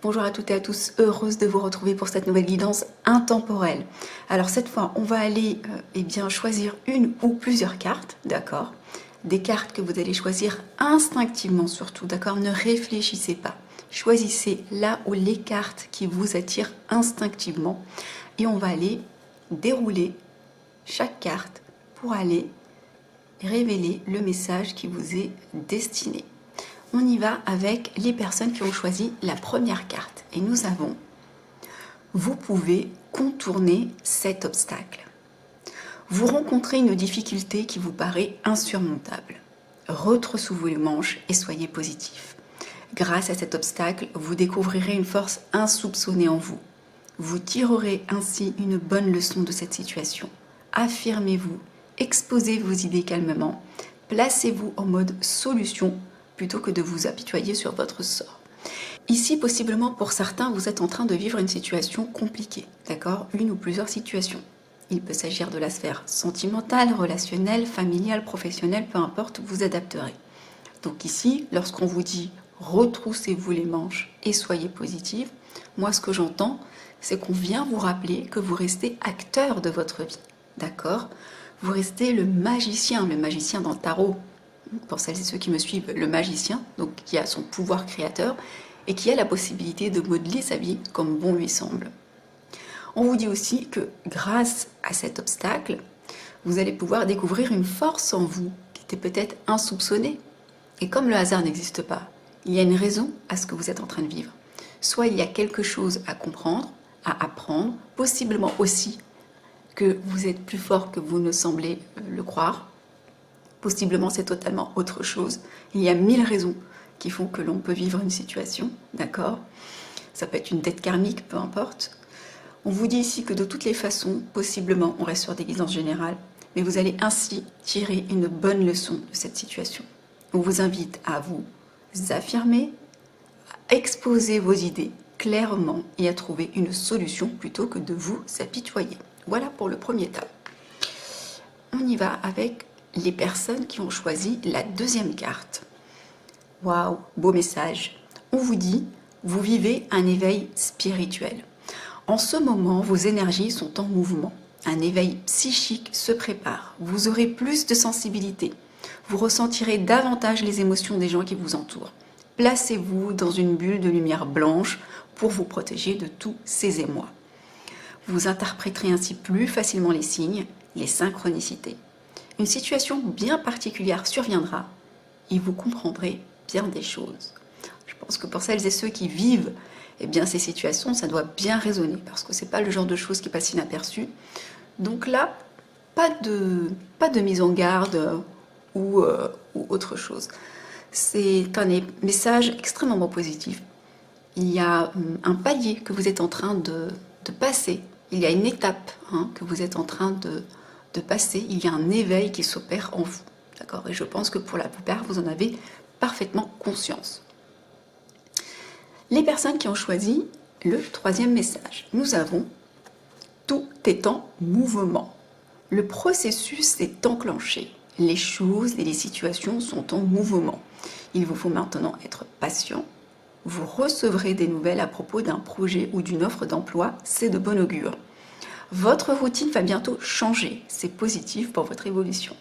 Bonjour à toutes et à tous, heureuse de vous retrouver pour cette nouvelle guidance intemporelle. Alors cette fois, on va aller choisir une ou plusieurs cartes, d'accord? Des cartes que vous allez choisir instinctivement surtout, d'accord? Ne réfléchissez pas. Choisissez là où les cartes qui vous attirent instinctivement et on va aller dérouler chaque carte pour aller révéler le message qui vous est destiné. On y va avec les personnes qui ont choisi la première carte. Et nous avons, vous pouvez contourner cet obstacle. Vous rencontrez une difficulté qui vous paraît insurmontable. Retroussez-vous les manches et soyez positif. Grâce à cet obstacle, vous découvrirez une force insoupçonnée en vous. Vous tirerez ainsi une bonne leçon de cette situation. Affirmez-vous, exposez vos idées calmement, placez-vous en mode solution plutôt que de vous apitoyer sur votre sort. Ici, possiblement pour certains, vous êtes en train de vivre une situation compliquée, d'accord? Une ou plusieurs situations. Il peut s'agir de la sphère sentimentale, relationnelle, familiale, professionnelle, peu importe, vous adapterez. Donc ici, lorsqu'on vous dit retroussez-vous les manches et soyez positif, moi ce que j'entends, c'est qu'on vient vous rappeler que vous restez acteur de votre vie, d'accord? Vous restez le magicien dans le tarot. Pour celles et ceux qui me suivent, le magicien, donc qui a son pouvoir créateur et qui a la possibilité de modeler sa vie comme bon lui semble. On vous dit aussi que grâce à cet obstacle, vous allez pouvoir découvrir une force en vous qui était peut-être insoupçonnée. Et comme le hasard n'existe pas, il y a une raison à ce que vous êtes en train de vivre. Soit il y a quelque chose à comprendre, à apprendre, possiblement aussi que vous êtes plus fort que vous ne semblez le croire. Possiblement, c'est totalement autre chose. Il y a 1000 raisons qui font que l'on peut vivre une situation, d'accord? Ça peut être une dette karmique, peu importe. On vous dit ici que de toutes les façons, possiblement, on reste sur des guidances générales, mais vous allez ainsi tirer une bonne leçon de cette situation. On vous invite à vous affirmer, à exposer vos idées clairement et à trouver une solution plutôt que de vous apitoyer. Voilà pour le premier tas. On y va avec les personnes qui ont choisi la deuxième carte. Waouh, beau message. On vous dit, vous vivez un éveil spirituel. En ce moment, vos énergies sont en mouvement. Un éveil psychique se prépare. Vous aurez plus de sensibilité. Vous ressentirez davantage les émotions des gens qui vous entourent. Placez-vous dans une bulle de lumière blanche pour vous protéger de tous ces émois. Vous interpréterez ainsi plus facilement les signes, les synchronicités. Une situation bien particulière surviendra et vous comprendrez bien des choses. Je pense que pour celles et ceux qui vivent ces situations, ça doit bien résonner parce que ce n'est pas le genre de choses qui passent inaperçues. Donc là, pas de mise en garde ou autre chose. C'est un message extrêmement positif. Il y a un palier que vous êtes en train de passer. Il y a une étape que vous êtes en train de passer, il y a un éveil qui s'opère en vous. D'accord? Et je pense que pour la plupart, vous en avez parfaitement conscience. Les personnes qui ont choisi le troisième message, nous avons « Tout est en mouvement ». Le processus est enclenché. Les choses et les situations sont en mouvement. Il vous faut maintenant être patient. Vous recevrez des nouvelles à propos d'un projet ou d'une offre d'emploi, c'est de bon augure. Votre routine va bientôt changer, c'est positif pour votre évolution.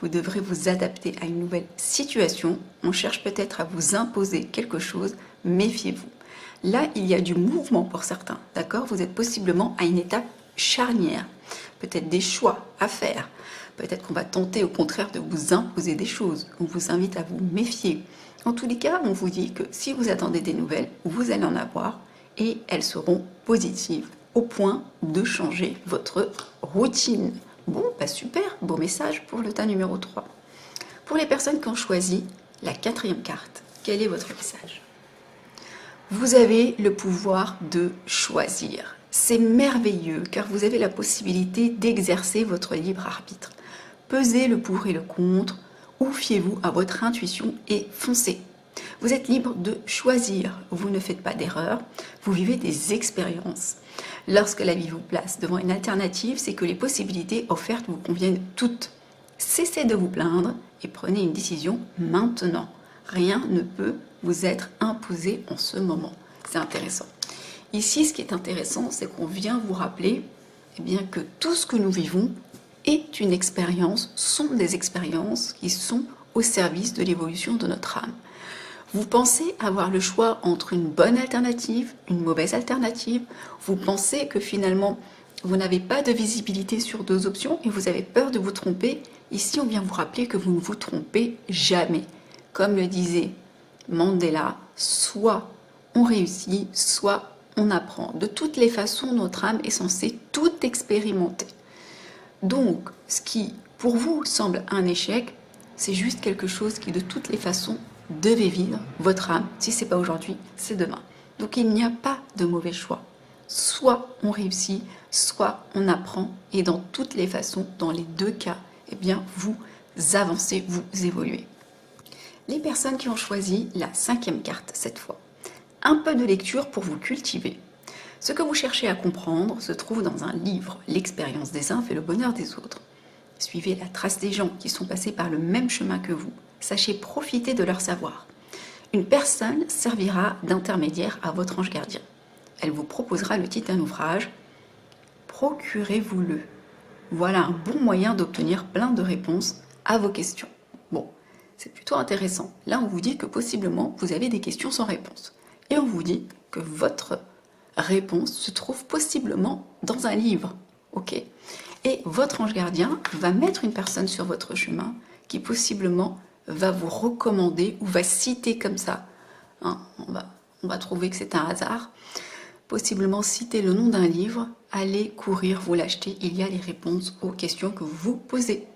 Vous devrez vous adapter à une nouvelle situation, on cherche peut-être à vous imposer quelque chose, méfiez-vous. Là, il y a du mouvement pour certains, d'accord? Vous êtes possiblement à une étape charnière, peut-être des choix à faire, peut-être qu'on va tenter au contraire de vous imposer des choses, on vous invite à vous méfier. En tous les cas, on vous dit que si vous attendez des nouvelles, vous allez en avoir et elles seront positives, au point de changer votre routine. Bon, super, beau message pour le tas numéro 3. Pour les personnes qui ont choisi la quatrième carte, quel est votre message? Vous avez le pouvoir de choisir. C'est merveilleux car vous avez la possibilité d'exercer votre libre arbitre. Pesez le pour et le contre, ou fiez-vous à votre intuition et foncez. Vous êtes libre de choisir, vous ne faites pas d'erreur, vous vivez des expériences. Lorsque la vie vous place devant une alternative, c'est que les possibilités offertes vous conviennent toutes. Cessez de vous plaindre et prenez une décision maintenant. Rien ne peut vous être imposé en ce moment. c'est intéressant. Ici, ce qui est intéressant, c'est qu'on vient vous rappeler eh bien, que tout ce que nous vivons est une expérience, sont des expériences qui sont au service de l'évolution de notre âme. Vous pensez avoir le choix entre une bonne alternative, une mauvaise alternative. Vous pensez que finalement, vous n'avez pas de visibilité sur deux options et vous avez peur de vous tromper. Ici, on vient vous rappeler que vous ne vous trompez jamais. Comme le disait Mandela, soit on réussit, soit on apprend. De toutes les façons, notre âme est censée tout expérimenter. Donc, ce qui, pour vous, semble un échec, c'est juste quelque chose qui, de toutes les façons, devait vivre votre âme. Si ce n'est pas aujourd'hui, c'est demain. Donc, il n'y a pas de mauvais choix. Soit on réussit, soit on apprend. Et dans toutes les façons, dans les deux cas, eh bien, vous avancez, vous évoluez. Les personnes qui ont choisi la 5e carte cette fois. Un peu de lecture pour vous cultiver. Ce que vous cherchez à comprendre se trouve dans un livre. L'expérience des uns fait le bonheur des autres. Suivez la trace des gens qui sont passés par le même chemin que vous. Sachez profiter de leur savoir. Une personne servira d'intermédiaire à votre ange gardien. Elle vous proposera le titre d'un ouvrage. Procurez-vous-le. Voilà un bon moyen d'obtenir plein de réponses à vos questions. Bon, c'est plutôt intéressant. Là, on vous dit que possiblement, vous avez des questions sans réponse. Et on vous dit que votre réponse se trouve possiblement dans un livre. Ok ? Et votre ange gardien va mettre une personne sur votre chemin qui possiblement va vous recommander ou va citer comme ça. Hein, on va trouver que c'est un hasard. Possiblement citer le nom d'un livre. Allez courir, vous l'achetez. Il y a les réponses aux questions que vous vous posez.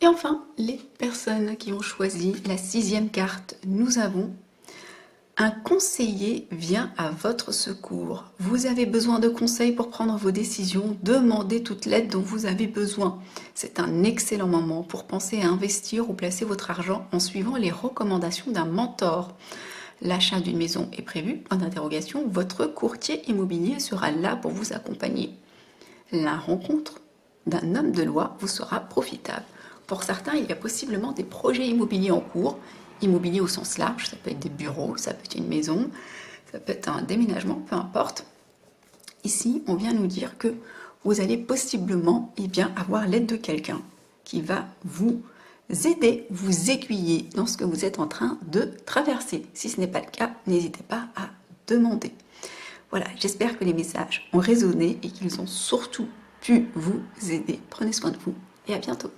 Et enfin, les personnes qui ont choisi la 6e carte, nous avons un conseiller vient à votre secours. Vous avez besoin de conseils pour prendre vos décisions. Demandez toute l'aide dont vous avez besoin. C'est un excellent moment pour penser à investir ou placer votre argent en suivant les recommandations d'un mentor. L'achat d'une maison est prévu, point d'interrogation. Votre courtier immobilier sera là pour vous accompagner. La rencontre d'un homme de loi vous sera profitable. Pour certains, il y a possiblement des projets immobiliers en cours. Immobilier au sens large, ça peut être des bureaux, ça peut être une maison, ça peut être un déménagement, peu importe. Ici, on vient nous dire que vous allez possiblement avoir l'aide de quelqu'un qui va vous aider, vous aiguiller dans ce que vous êtes en train de traverser. Si ce n'est pas le cas, n'hésitez pas à demander. Voilà, j'espère que les messages ont résonné et qu'ils ont surtout pu vous aider. Prenez soin de vous et à bientôt.